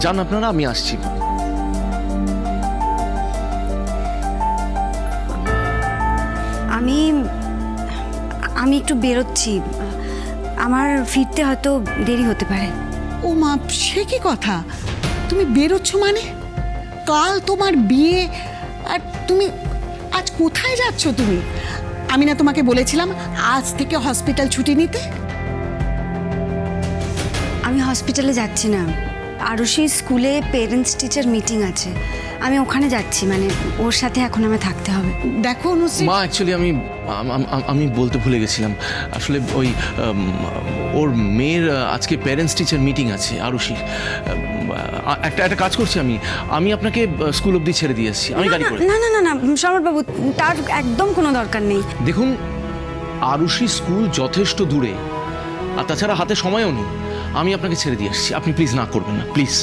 যান আপনারা, আমি আসছি। আমি আমি একটু বেরোচ্ছি, আমার ফিরতে হয়তো দেরি হতে পারে। ও মা, সে কি কথা? তুমি বেরোচ্ছ মানে? কাল তোমার বিয়ে, আর তুমি আজ কোথায় যাচ্ছ তুমি? আমি না তোমাকে বলেছিলাম আজ থেকে হসপিটাল ছুটি নিতে? আমি হসপিটালে যাচ্ছি না, আরুষির স্কুলে পেরেন্টস টিচার মিটিং আছে, আমি ওখানে যাচ্ছি, মানে ওর সাথে এখন আমার থাকতে হবে। দেখো অনুশ্রী, মা অ্যাকচুয়ালি আমি বলতে ভুলে গেছিলাম, আসলে ওই ওর মেয়ের আজকে প্যারেন্টস টিচার মিটিং আছে আরুষির। একটা কাজ করছি, আমি আপনাকে স্কুল অবধি ছেড়ে দিয়ে আসছি, আমি গাড়ি করে। না না না না সমরবাবু, তার একদম কোনো দরকার নেই। দেখুন, আরুষি স্কুল যথেষ্ট দূরে, আর তাছাড়া হাতে সময়ও নেই, আমি আপনাকে ছেড়ে দিয়ে আসছি, আপনি প্লিজ না করবেন না, প্লিজ।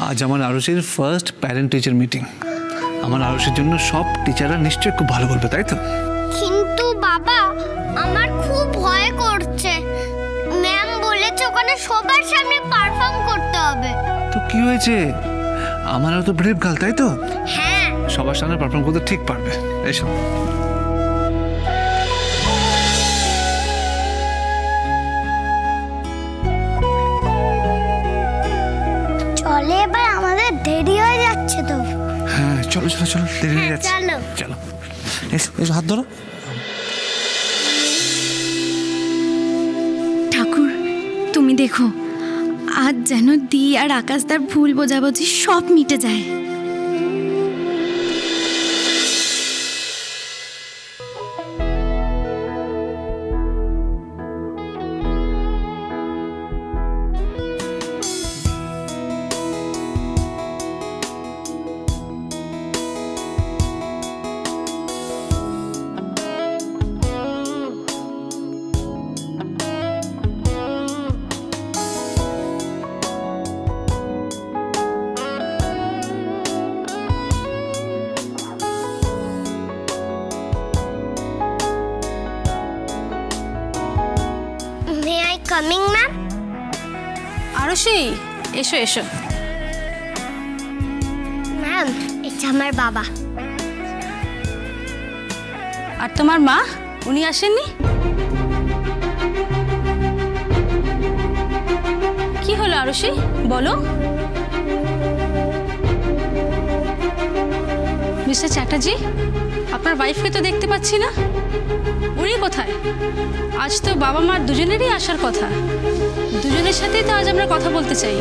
আজ আমার আরুষির ফার্স্ট প্যারেন্ট টিচার মিটিং। আমার আরুষির জন্য সব টিচাররা নিশ্চয়ই খুব ভালো বলবে, তাই তো? কিন্তু বাবা, আমার খুব ভয় করছে। ম্যাম বলেছে ওখানে সবার সামনে পারফর্ম করতে হবে। তো কি হয়েছে? আমার তো ব্রেভ গার্ল, তাই তো? হ্যাঁ। সবার সামনে পারফর্ম করতে ঠিক পারবে। এসো। চলে, এবার আমাদের দেরি হয়ে যাচ্ছে তো। হ্যাঁ, চলো চলো চলো, দেরি হয়ে হ্যাঁ, যাচ্ছে। চলো। চলো, এসো এসো, হাত ধরো। ঠাকুর, তুমি দেখো, আজ যেন দি আর আকাশদার ভুল বোঝাবুঝি সব মিটে যায়। May I coming ma'am? Arushi, এসো এসো। ম্যাম, এটা আমার বাবা। আর তোমার মা, উনি আসেননি? কি হলো আরুষি, বলো। মিস্টার চ্যাটার্জি, আপনার ওয়াইফকে তো দেখতে পাচ্ছি না, উনি কোথায়? আজ তো বাবা মার দুজনেরই আসার কথা, দুজনের সাথেই তো আজ আমরা কথা বলতে চাই।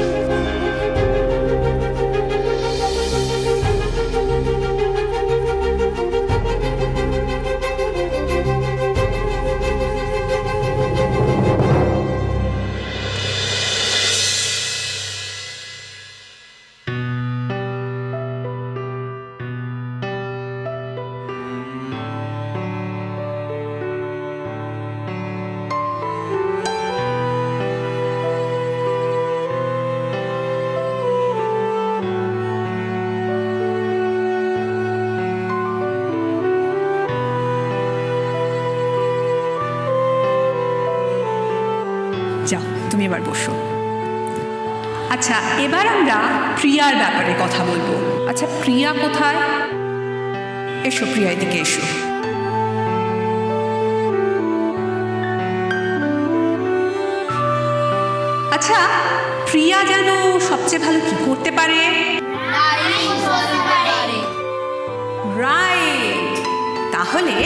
যাও, তুমি এবার বসো। আচ্ছা, এবার আমরা প্রিয়ার ব্যাপারে কথা বলবো। আচ্ছা, প্রিয়া কোথায়? এসো প্রিয়া, এদিকে এসো। আচ্ছা, প্রিয়া যেন সবচেয়ে ভালো কি করতে পারে? রাইট। তাহলে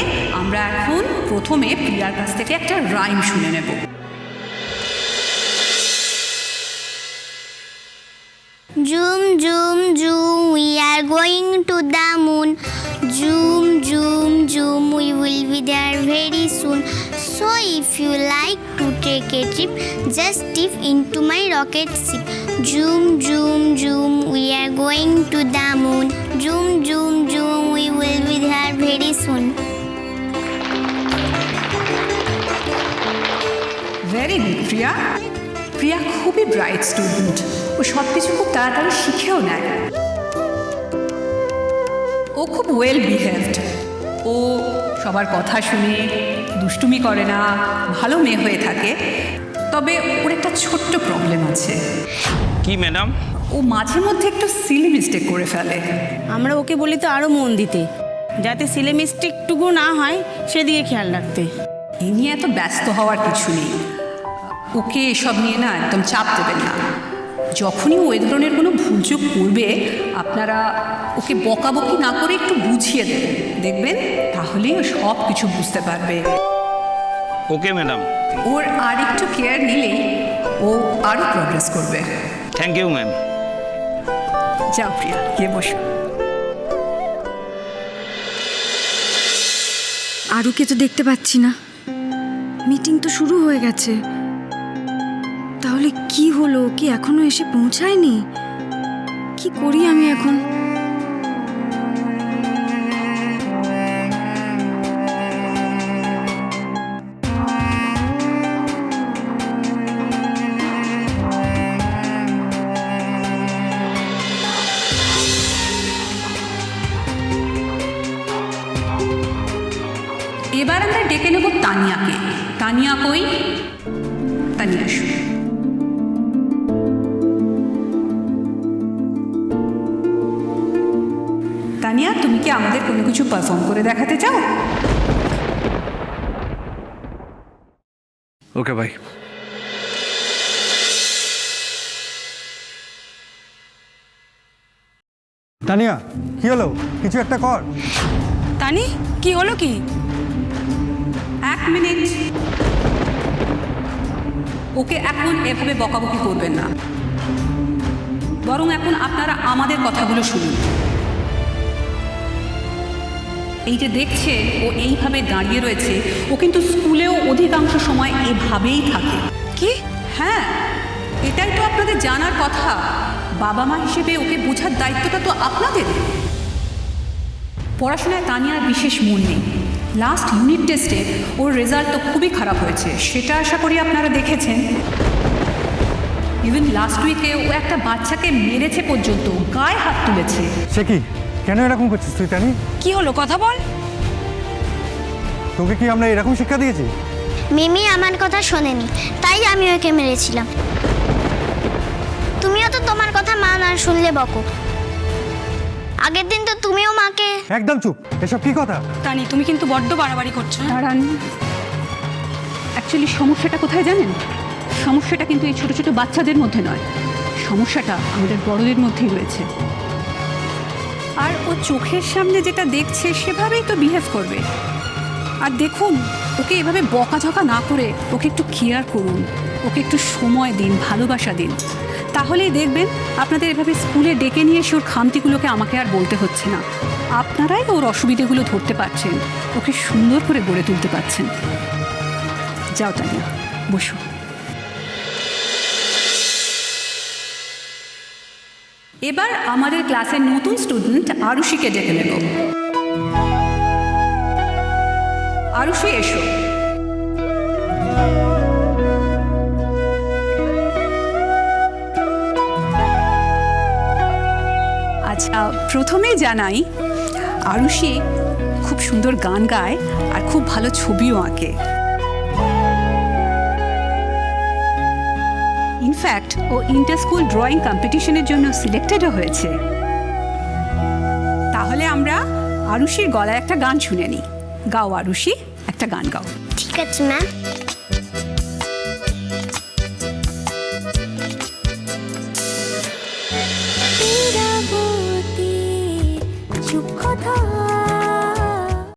আমরা এখন প্রথমে প্রিয়ার কাছ থেকে একটা রাইম শুনে নেব। Zoom, zoom, zoom, we are going to the moon. Zoom, zoom, zoom, we will be there very soon. So if you like to take a trip, just dip into my rocket ship. Zoom, zoom, zoom, we are going to the moon. Zoom, zoom, zoom, we will be there very soon. Very good Priya. Priya খুবই bright student, ও সব কিছু খুব তাড়াতাড়ি শিখেও নেয়। ও খুব well behaved, ও সবার কথা শুনে দুষ্টুমি করে না, ভালো মেয়ে হয়ে থাকে। তবে ওর একটা ছোট্ট প্রবলেম আছে, কি ম্যাডাম? ও মাঝে মধ্যে একটু সিলি মিস্টেক করে ফেলে। আমরা ওকে বলি তো আরও মন দিতে, যাতে সিলে মিস্টেকটুকু না হয় সেদিকে খেয়াল রাখতে। এ নিয়ে এত ব্যস্ত হওয়ার কিছু নেই, ওকে এসব নিয়ে না একদম চাপ দেবেন না। যখনই ও এ ধরনের কোনো ভুলচুক করবে আপনারা ওকে বকাবকি না করে একটু বুঝিয়ে দেবেন, দেখবেন তাহলেই ও সব কিছু বুঝতে পারবে। Okay madam. ওর আর একটু কেয়ার নিলেই ও আরও প্রগ্রেস করবে। Thank you ma'am. যাও প্রিয়া, গিয়ে বসো। আরুকে তো দেখতে পাচ্ছি না, মিটিং তো শুরু হয়ে গেছে। তাহলে কি হলো, কি এখনো এসে পৌঁছায়নি? কি করি আমি এখন? এবার আমরা ডেকে নেব তানিয়াকে। তানিয়া কই? তানিয়া আসো। তানিয়া, তুমি কি আমাদের কোনো কিছু পারফর্ম করে দেখাতে চাও? ওকে ভাই। তানিয়া, কি হলো? কিছু একটা কর। তানি, কি হলো কি? 1 মিনিট। ওকে এখন এভাবে বকাবকি করবেন না, বরং এখন আপনারা আমাদের কথাগুলো শুনুন। এই যে দেখছে ও এইভাবে দাঁড়িয়ে রয়েছে, ও কিন্তু স্কুলেও অধিকাংশ সময় এভাবেই থাকে। কি? হ্যাঁ, এটাই তো আপনাদের জানার কথা। বাবা মা হিসেবে ওকে বোঝার দায়িত্বটা তো আপনাদের। পড়াশোনায় তানিয়ার বিশেষ মন নেই। লাস্ট ইউনিট টেস্টে ওর রেজাল্ট তো খুবই খারাপ হয়েছে, সেটা আশা করি আপনারা দেখেছেন। ইভেন লাস্ট উইকে ও একটা বাচ্চাকে মেরেছে পর্যন্ত, গায়ে হাত তুলেছে। সে কি? কেন এরকম করছিস তুই তানি? কি হলো, কথা বল। তোকে কি আমরা এরকম শিক্ষা দিয়েছি? মিমি আমার কথা শোনেনি, তাই আমি ওকে মেরেছিলাম। তুমিও তো তোমার কথা মা না শুনলে বকো। আগের দিন তো তুমিও মাকে। একদম চুপ, এসব কি কথা? তানি, তুমি কিন্তু বড্ড বাড়াবাড়ি করছো। দাঁড়ান, অ্যাকচুয়ালি সমস্যাটা কোথায় জানেন? সমস্যাটা কিন্তু এই ছোট ছোট বাচ্চাদের মধ্যে নয়, সমস্যাটা আমাদের বড়দের মধ্যেই রয়েছে। আর ও চোখের সামনে যেটা দেখছে সেভাবেই তো বিহেভ করবে। আর দেখুন, ওকে এভাবে বকাঝকা না করে ওকে একটু কেয়ার করুন, ওকে একটু সময় দিন, ভালোবাসা দিন। তাহলেই দেখবেন আপনাদের এভাবে স্কুলে ডেকে নিয়ে এসে ওর খামতিগুলোকে আমাকে আর বলতে হচ্ছে না। আপনারাই ওর অসুবিধেগুলো ধরতে পারছেন, ওকে সুন্দর করে গড়ে তুলতে পারছেন। যাও তানিয়া, বসো। এবার আমাদের ক্লাসের নতুন স্টুডেন্ট আরুষিকে ডেকে নেব। আরুষি, এসো। আচ্ছা, প্রথমেই জানাই আরুষি খুব সুন্দর গান গায় আর খুব ভালো ছবিও আঁকে। ইনফ্যাক্ট ও ইন্টার স্কুল ড্রয়িং কম্পিটিশনের জন্য সিলেক্টেডও হয়েছে। তাহলে আমরা আরুষির গলায় একটা গান শুনে নিই। গাও আরুষি, একটা গান গাও। ঠিক আছে ম্যাম। চুপ কথা